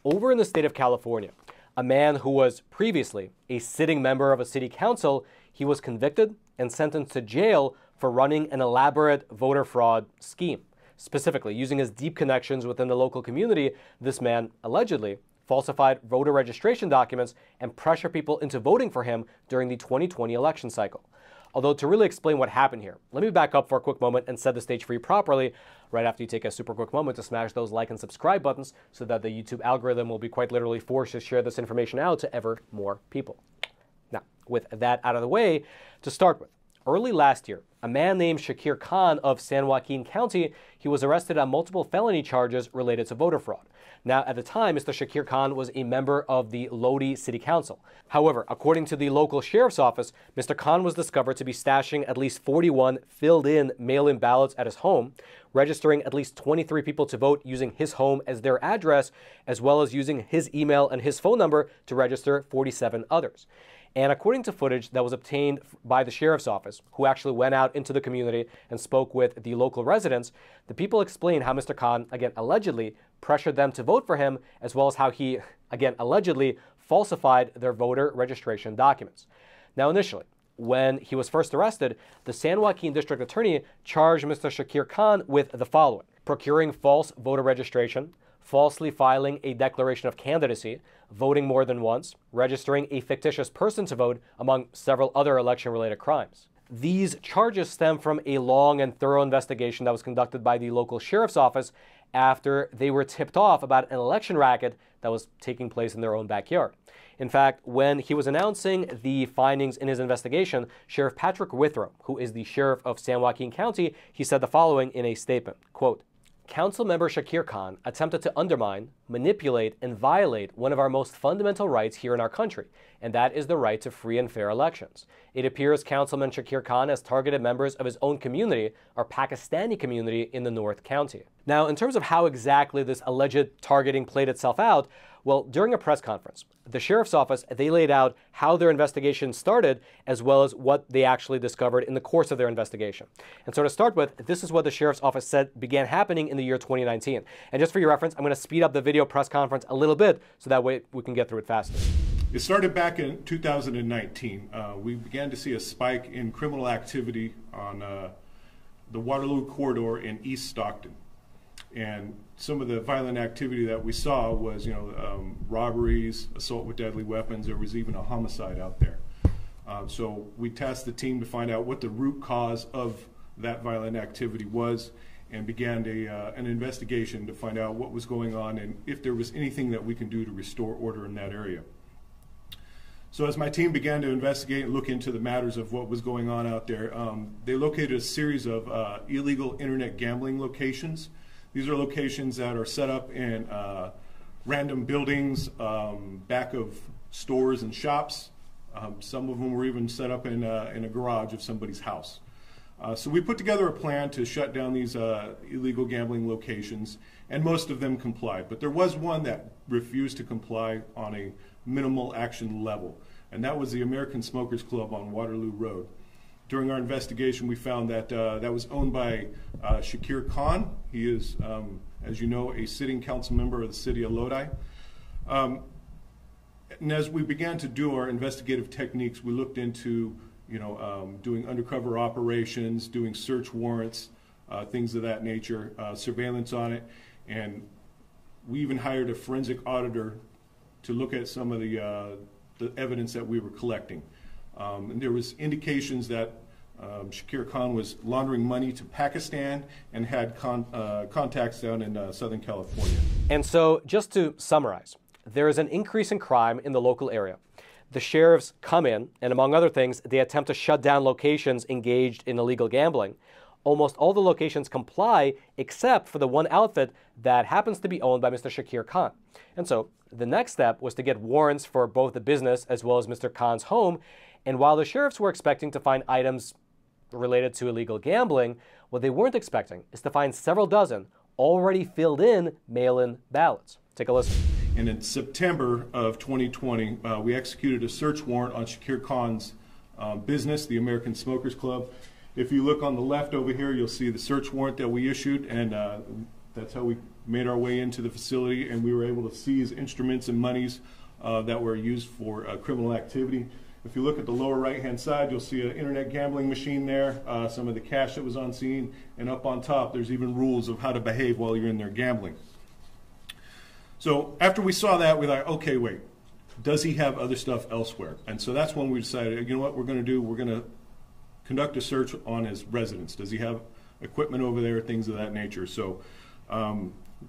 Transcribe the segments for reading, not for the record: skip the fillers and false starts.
Over in the state of California, a man who was previously a sitting member of a city council, he was convicted and sentenced to jail for running an elaborate voter fraud scheme. Specifically, using his deep connections within the local community, this man allegedly falsified voter registration documents and pressured people into voting for him during the 2020 election cycle. Although to really explain what happened here, let me back up for a quick moment and set the stage for you properly right after you take a super quick moment to smash those like and subscribe buttons so that the YouTube algorithm will be quite literally forced to share this information out to ever more people. Now, with that out of the way, to start with, early last year, a man named Shakir Khan of San Joaquin County, he was arrested on multiple felony charges related to voter fraud. Now, at the time, Mr. Shakir Khan was a member of the Lodi City Council. However, according to the local sheriff's office, Mr. Khan was discovered to be stashing at least 41 filled-in mail-in ballots at his home, registering at least 23 people to vote using his home as their address, as well as using his email and his phone number to register 47 others. And according to footage that was obtained by the sheriff's office, who actually went out into the community and spoke with the local residents, the people explained how Mr. Khan, again, allegedly pressured them to vote for him, as well as how he, again, allegedly falsified their voter registration documents. Now, initially, when he was first arrested, the San Joaquin District Attorney charged Mr. Shakir Khan with the following: procuring false voter registration, falsely filing a declaration of candidacy, voting more than once, registering a fictitious person to vote, among several other election-related crimes. These charges stem from a long and thorough investigation that was conducted by the local sheriff's office after they were tipped off about an election racket that was taking place in their own backyard. In fact, when he was announcing the findings in his investigation, Sheriff Patrick Withrow, who is the sheriff of San Joaquin County, he said the following in a statement, quote, "Council member Shakir Khan attempted to undermine, manipulate, and violate one of our most fundamental rights here in our country, and that is the right to free and fair elections. It appears Councilman Shakir Khan has targeted members of his own community, our Pakistani community in the North County." Now, in terms of how exactly this alleged targeting played itself out, well, during a press conference, the sheriff's office, they laid out how their investigation started, as well as what they actually discovered in the course of their investigation. And so to start with, this is what the sheriff's office said began happening in the year 2019. And just for your reference, I'm going to speed up the video press conference a little bit so that way we can get through it faster. It started back in 2019. We began to see a spike in criminal activity on the Waterloo corridor in East Stockton. And some of the violent activity that we saw was, robberies, assault with deadly weapons. There was even a homicide out there. So we tasked the team to find out what the root cause of that violent activity was, and began an investigation to find out what was going on and if there was anything that we can do to restore order in that area. So as my team began to investigate and look into the matters of what was going on out there, they located a series of illegal internet gambling locations. These are locations that are set up in random buildings, back of stores and shops. Some of them were even set up in a garage of somebody's house. So we put together a plan to shut down these illegal gambling locations, and most of them complied. But there was one that refused to comply on a minimal action level, and that was the American Smokers Club on Waterloo Road. During our investigation, we found that that was owned by Shakir Khan. He is, as you know, a sitting council member of the city of Lodi. And as we began to do our investigative techniques, we looked into, doing undercover operations, doing search warrants, things of that nature, surveillance on it, and we even hired a forensic auditor to look at some of the evidence that we were collecting. And there was indications that Shakir Khan was laundering money to Pakistan and had contacts down in Southern California. And so, just to summarize, there is an increase in crime in the local area. The sheriffs come in, and among other things, they attempt to shut down locations engaged in illegal gambling. Almost all the locations comply, except for the one outfit that happens to be owned by Mr. Shakir Khan. And so, the next step was to get warrants for both the business as well as Mr. Khan's home. And while the sheriffs were expecting to find items related to illegal gambling, what they weren't expecting is to find several dozen already filled in mail-in ballots. Take a listen. And in September of 2020, we executed a search warrant on Shakir Khan's business, the American Smokers Club. If you look on the left over here, you'll see the search warrant that we issued, and That's how we made our way into the facility, and we were able to seize instruments and monies that were used for criminal activity. If you look at the lower right-hand side, you'll see an internet gambling machine there, some of the cash that was on scene, and up on top, there's even rules of how to behave while you're in there gambling. So after we saw that, we thought, okay, wait, does he have other stuff elsewhere? And so that's when we decided, you know what we're going to do? We're going to conduct a search on his residence. Does he have equipment over there, things of that nature? So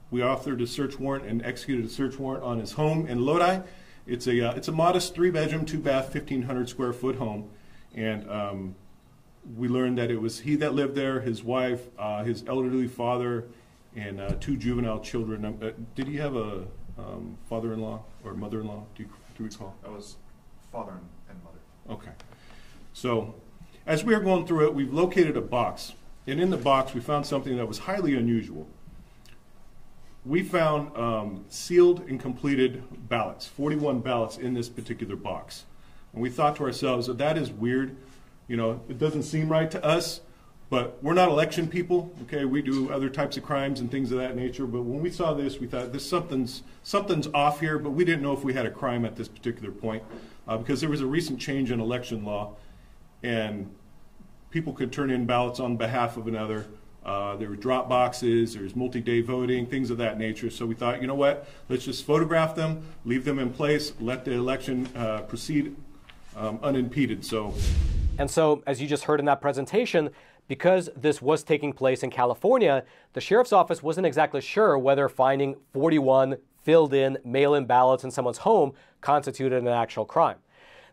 we authored a search warrant and executed a search warrant on his home in Lodi. It's a modest 3-bedroom, 2-bath, 1,500 square foot home, and we learned that it was he that lived there, his wife, his elderly father, and 2 juvenile children. Did he have a father-in-law or mother-in-law? Do you recall? That was father and mother. Okay. So as we were going through it, we've located a box, and in the box we found something that was highly unusual. We found sealed and completed ballots, 41 ballots in this particular box. And we thought to ourselves, that is weird. You know, it doesn't seem right to us, but we're not election people, okay? We do other types of crimes and things of that nature. But when we saw this, we thought something's off here, but we didn't know if we had a crime at this particular point because there was a recent change in election law, and people could turn in ballots on behalf of another. There were drop boxes, there's multi-day voting, things of that nature. So we thought, you know what, let's just photograph them, leave them in place, let the election proceed unimpeded. And so, as you just heard in that presentation, because this was taking place in California, the sheriff's office wasn't exactly sure whether finding 41 filled-in mail-in ballots in someone's home constituted an actual crime.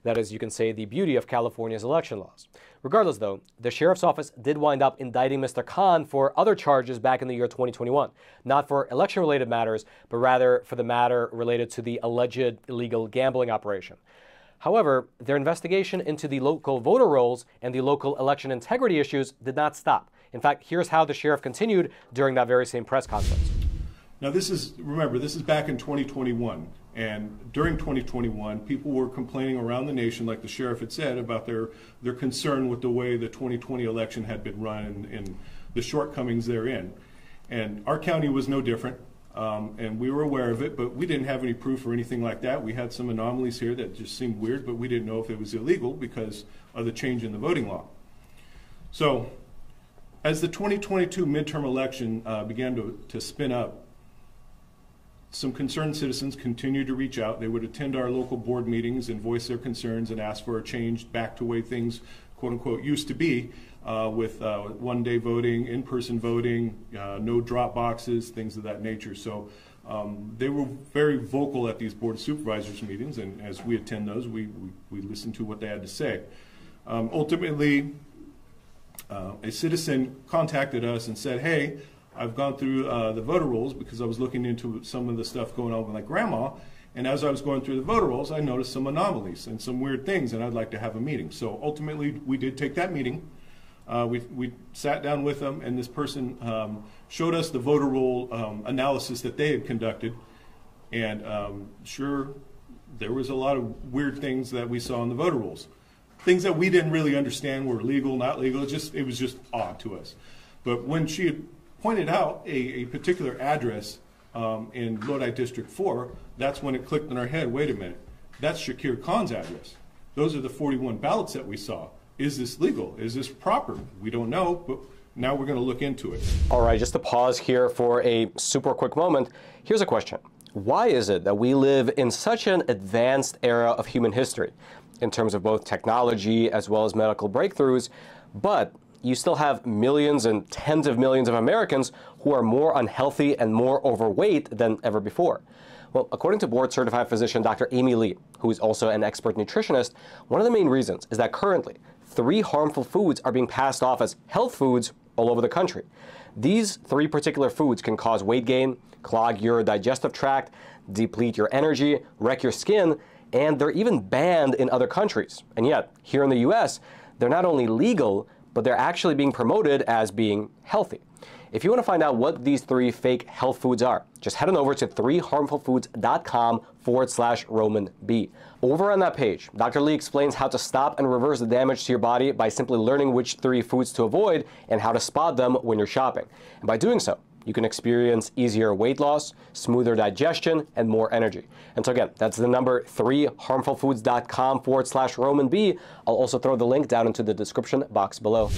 That is, you can say, the beauty of California's election laws. Regardless, though, the sheriff's office did wind up indicting Mr. Khan for other charges back in the year 2021, not for election-related matters, but rather for the matter related to the alleged illegal gambling operation. However, their investigation into the local voter rolls and the local election integrity issues did not stop. In fact, here's how the sheriff continued during that very same press conference. Now remember, this is back in 2021. And during 2021, people were complaining around the nation, like the sheriff had said, about their concern with the way the 2020 election had been run and the shortcomings therein. And our county was no different, and we were aware of it, but we didn't have any proof or anything like that. We had some anomalies here that just seemed weird, but we didn't know if it was illegal because of the change in the voting law. So as the 2022 midterm election began to spin up, some concerned citizens continued to reach out. They would attend our local board meetings and voice their concerns and ask for a change back to the way things, quote unquote, used to be with one-day voting, in-person voting, no drop boxes, things of that nature. So they were very vocal at these board of supervisors meetings, and as we attend those, we listen to what they had to say. Ultimately, a citizen contacted us and said, hey, I've gone through the voter rolls because I was looking into some of the stuff going on with my grandma, and as I was going through the voter rolls, I noticed some anomalies and some weird things, and I'd like to have a meeting. So ultimately, we did take that meeting. We sat down with them, and this person showed us the voter roll analysis that they had conducted, and sure, there was a lot of weird things that we saw in the voter rolls. Things that we didn't really understand were legal, not legal. It was just odd to us. But when she had pointed out a particular address in Lodi District 4, that's when it clicked in our head, wait a minute, that's Shakir Khan's address. Those are the 41 ballots that we saw. Is this legal? Is this proper? We don't know, but now we're going to look into it. All right, just to pause here for a super quick moment, here's a question. Why is it that we live in such an advanced era of human history in terms of both technology as well as medical breakthroughs, but you still have millions and tens of millions of Americans who are more unhealthy and more overweight than ever before? Well, according to board-certified physician Dr. Amy Lee, who is also an expert nutritionist, one of the main reasons is that currently 3 harmful foods are being passed off as health foods all over the country. These 3 particular foods can cause weight gain, clog your digestive tract, deplete your energy, wreck your skin, and they're even banned in other countries. And yet, here in the US, they're not only legal, but they're actually being promoted as being healthy. If you want to find out what these 3 fake health foods are, just head on over to 3harmfulfoods.com/Roman B. Over on that page, Dr. Lee explains how to stop and reverse the damage to your body by simply learning which 3 foods to avoid and how to spot them when you're shopping. And by doing so, You can experience easier weight loss, smoother digestion, and more energy. And so again, that's the number 3harmfulfoods.com/Roman B. I'll also throw the link down into the description box below.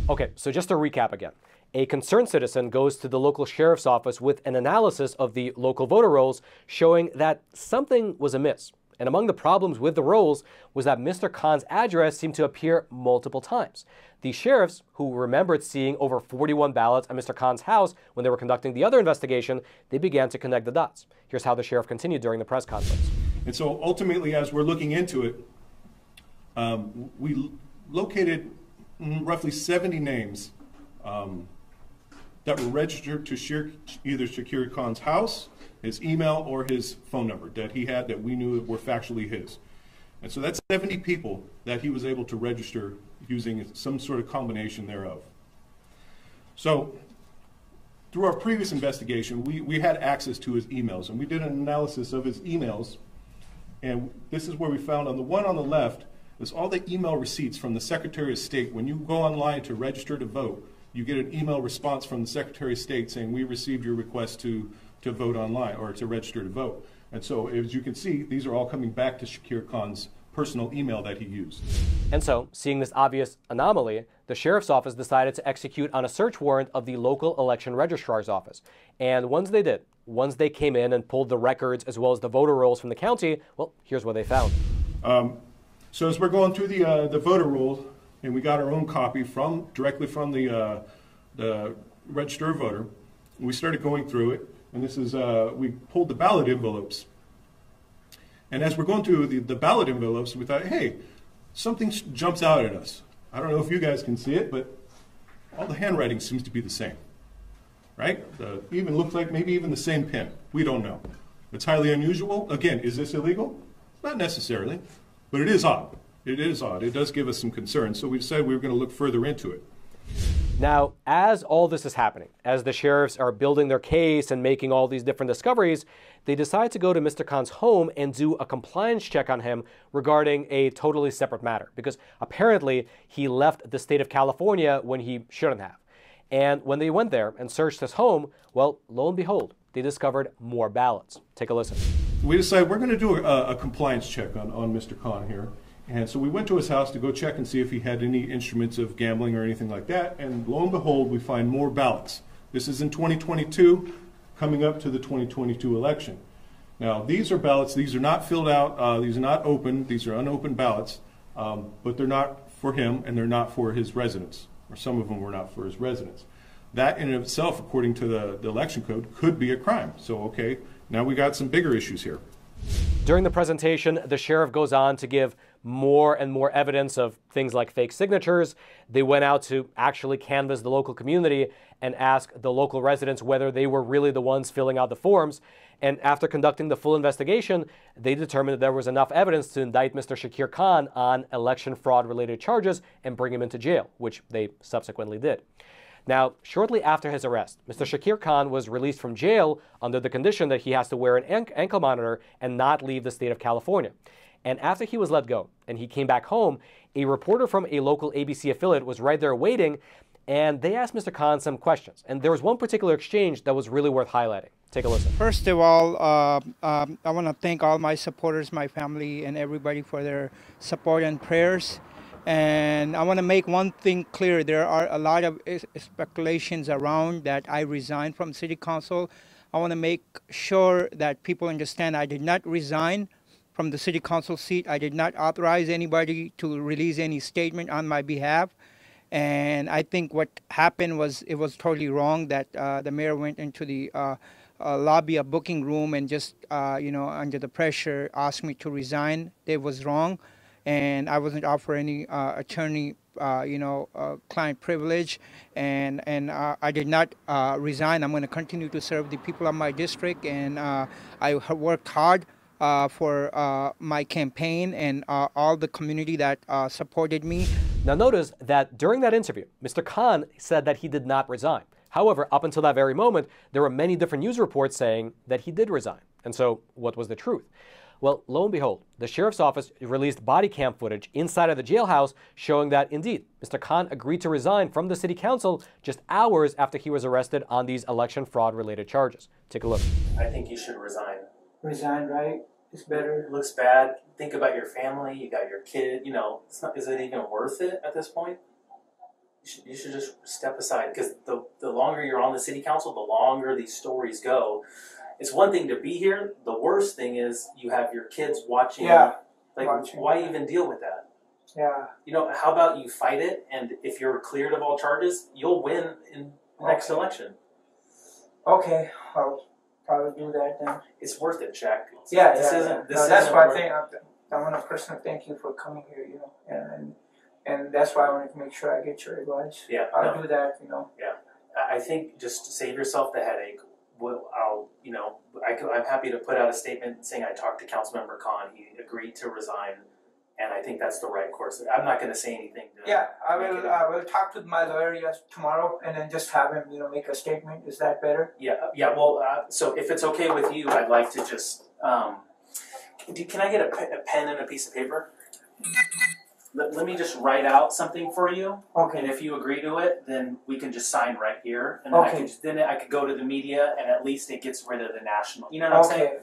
Okay, so just to recap again. A concerned citizen goes to the local sheriff's office with an analysis of the local voter rolls showing that something was amiss. And among the problems with the rolls was that Mr. Khan's address seemed to appear multiple times. The sheriffs, who remembered seeing over 41 ballots at Mr. Khan's house when they were conducting the other investigation, they began to connect the dots. Here's how the sheriff continued during the press conference. And so ultimately, as we're looking into it, we located roughly 70 names that were registered to either Shakir Khan's house, his email, or his phone number that he had that we knew were factually his. And so that's 70 people that he was able to register using some sort of combination thereof. So through our previous investigation, we had access to his emails, and we did an analysis of his emails. And this is where we found on the one on the left is all the email receipts from the Secretary of State. When you go online to register to vote, you get an email response from the Secretary of State saying, we received your request to vote online or to register to vote. And so as you can see, these are all coming back to Shakir Khan's personal email that he used. And so, seeing this obvious anomaly, the sheriff's office decided to execute on a search warrant of the local election registrar's office. And once they did, once they came in and pulled the records as well as the voter rolls from the county, well, here's what they found. So as we're going through the voter rolls, and we got our own copy directly from the register of voter, we started going through it, and this is, we pulled the ballot envelopes. And as we're going through the ballot envelopes, we thought, hey, something jumps out at us. I don't know if you guys can see it, but all the handwriting seems to be the same, right? Even looks like maybe even the same pen. We don't know. It's highly unusual. Again, is this illegal? Not necessarily, but it is odd. It is odd. It does give us some concern. So we decided we were going to look further into it. Now, as all this is happening, as the sheriffs are building their case and making all these different discoveries, they decide to go to Mr. Khan's home and do a compliance check on him regarding a totally separate matter, because apparently he left the state of California when he shouldn't have. And when they went there and searched his home, well, lo and behold, they discovered more ballots. Take a listen. We decided we're going to do a compliance check on Mr. Khan here. And so we went to his house to go check and see if he had any instruments of gambling or anything like that. And lo and behold, we find more ballots. This is in 2022, coming up to the 2022 election. Now, these are ballots. These are not filled out. These are not open. These are unopened ballots. But they're not for him, and they're not for his residence. Or some of them were not for his residence. That in and of itself, according to the election code, could be a crime. So, okay, now we got some bigger issues here. During the presentation, the sheriff goes on to give more and more evidence of things like fake signatures. They went out to actually canvass the local community and ask the local residents whether they were really the ones filling out the forms. And after conducting the full investigation, they determined that there was enough evidence to indict Mr. Shakir Khan on election fraud-related charges and bring him into jail, which they subsequently did. Now, shortly after his arrest, Mr. Shakir Khan was released from jail under the condition that he has to wear an ankle monitor and not leave the state of California. And after he was let go and he came back home, a reporter from a local ABC affiliate was right there waiting, and they asked Mr. Khan some questions. And there was one particular exchange that was really worth highlighting. Take a listen. First of all, I want to thank all my supporters, my family, and everybody for their support and prayers. And I want to make one thing clear. There are a lot of speculations around that I resigned from City Council. I want to make sure that people understand I did not resign from the City Council seat. I did not authorize anybody to release any statement on my behalf. And I think what happened was it was totally wrong that the mayor went into the lobby, a booking room, and just, under the pressure, asked me to resign. It was wrong. And I wasn't offered any attorney, client privilege, and I did not resign. I'm going to continue to serve the people of my district, and I have worked hard for my campaign and all the community that supported me. Now notice that during that interview, Mr. Khan said that he did not resign. However, up until that very moment, there were many different news reports saying that he did resign. And so what was the truth? Well, lo and behold, the sheriff's office released body cam footage inside of the jailhouse showing that, indeed, Mr. Khan agreed to resign from the city council just hours after he was arrested on these election fraud-related charges. Take a look. I think you should resign. Resign, right? It's better. It looks bad. Think about your family. You got your kid. You know, is it even worth it at this point? You should just step aside, because the longer you're on the city council, the longer these stories go. It's one thing to be here. The worst thing is you have your kids watching. Yeah. Like, Watching. why even deal with that? Yeah. You know, how about you fight it, and if you're cleared of all charges, you'll win in the next election. Okay, I'll probably do that then. It's worth it, Jack. That's why I want to personally thank you for coming here, you know, and that's why I wanted to make sure I get your advice. Yeah. I'll do that, you know. Yeah. I think just to save yourself the headache, I'm happy to put out a statement saying I talked to Councilmember Khan. He agreed to resign, and I think that's the right course. I'm not going to say anything. I will talk to my lawyer tomorrow, and then just have him, you know, make a statement. Is that better? Yeah. Well, so if it's okay with you, I'd like to just. Can I get a pen and a piece of paper? Let me just write out something for you. Okay. And if you agree to it, then we can just sign right here. And then I could go to the media, and at least it gets rid of the national. You know what I'm saying?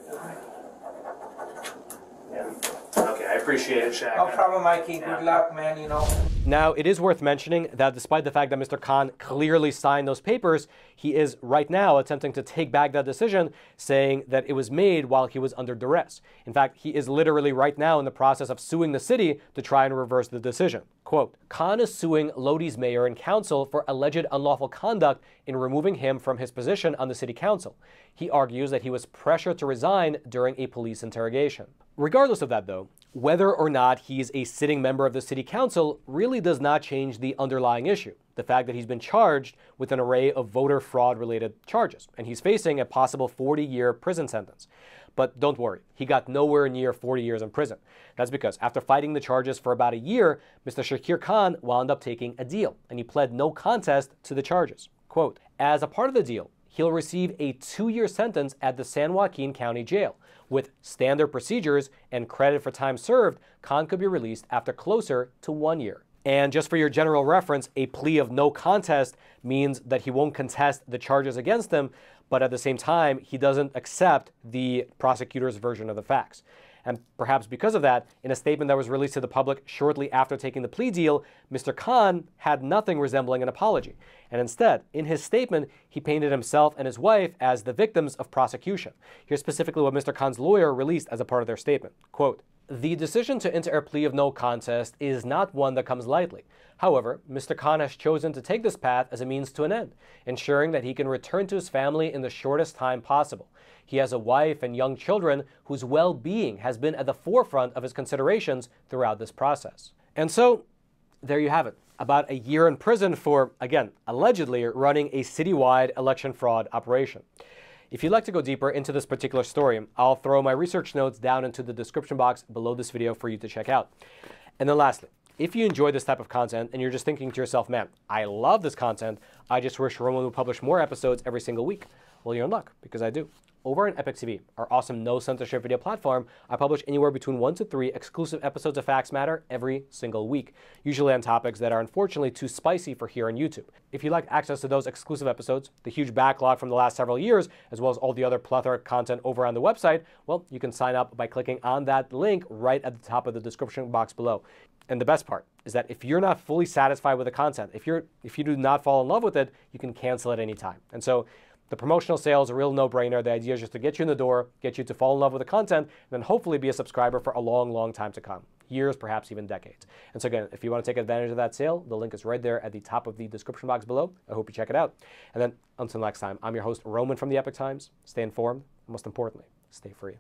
Yeah. Okay, I appreciate it, Shaq. No problem, Mikey. Good luck, man, you know. Now, it is worth mentioning that despite the fact that Mr. Khan clearly signed those papers, he is right now attempting to take back that decision, saying that it was made while he was under duress. In fact, he is literally right now in the process of suing the city to try and reverse the decision. Quote, Khan is suing Lodi's mayor and council for alleged unlawful conduct in removing him from his position on the city council. He argues that he was pressured to resign during a police interrogation. Regardless of that, though, whether or not he's a sitting member of the city council really does not change the underlying issue, the fact that he's been charged with an array of voter fraud-related charges, and he's facing a possible 40-year prison sentence. But don't worry, he got nowhere near 40 years in prison. That's because after fighting the charges for about a year, Mr. Shakir Khan wound up taking a deal, and he pled no contest to the charges. Quote, as a part of the deal, he'll receive a 2-year sentence at the San Joaquin County Jail. With standard procedures and credit for time served, Khan could be released after closer to 1 year. And just for your general reference, a plea of no contest means that he won't contest the charges against him, but at the same time, he doesn't accept the prosecutor's version of the facts. And perhaps because of that, in a statement that was released to the public shortly after taking the plea deal, Mr. Khan had nothing resembling an apology. And instead, in his statement, he painted himself and his wife as the victims of prosecution. Here's specifically what Mr. Khan's lawyer released as a part of their statement. Quote, the decision to enter a plea of no contest is not one that comes lightly. However, Mr. Khan has chosen to take this path as a means to an end, ensuring that he can return to his family in the shortest time possible. He has a wife and young children whose well-being has been at the forefront of his considerations throughout this process. And so, there you have it. About a year in prison for, again, allegedly running a citywide election fraud operation. If you'd like to go deeper into this particular story, I'll throw my research notes down into the description box below this video for you to check out. And then lastly, if you enjoy this type of content and you're just thinking to yourself, man, I love this content, I just wish Roman would publish more episodes every single week. Well, you're in luck, because I do. Over on Epoch TV, our awesome no-censorship video platform, I publish anywhere between 1 to 3 exclusive episodes of Facts Matter every single week, usually on topics that are unfortunately too spicy for here on YouTube. If you'd like access to those exclusive episodes, the huge backlog from the last several years, as well as all the other plethora of content over on the website, well, you can sign up by clicking on that link right at the top of the description box below. And the best part is that if you're not fully satisfied with the content, if you do not fall in love with it, you can cancel at any time. And so the promotional sale is a real no-brainer. The idea is just to get you in the door, get you to fall in love with the content, and then hopefully be a subscriber for a long, long time to come. Years, perhaps even decades. And so again, if you want to take advantage of that sale, the link is right there at the top of the description box below. I hope you check it out. And then until next time, I'm your host, Roman from the Epoch Times. Stay informed, and most importantly, stay free.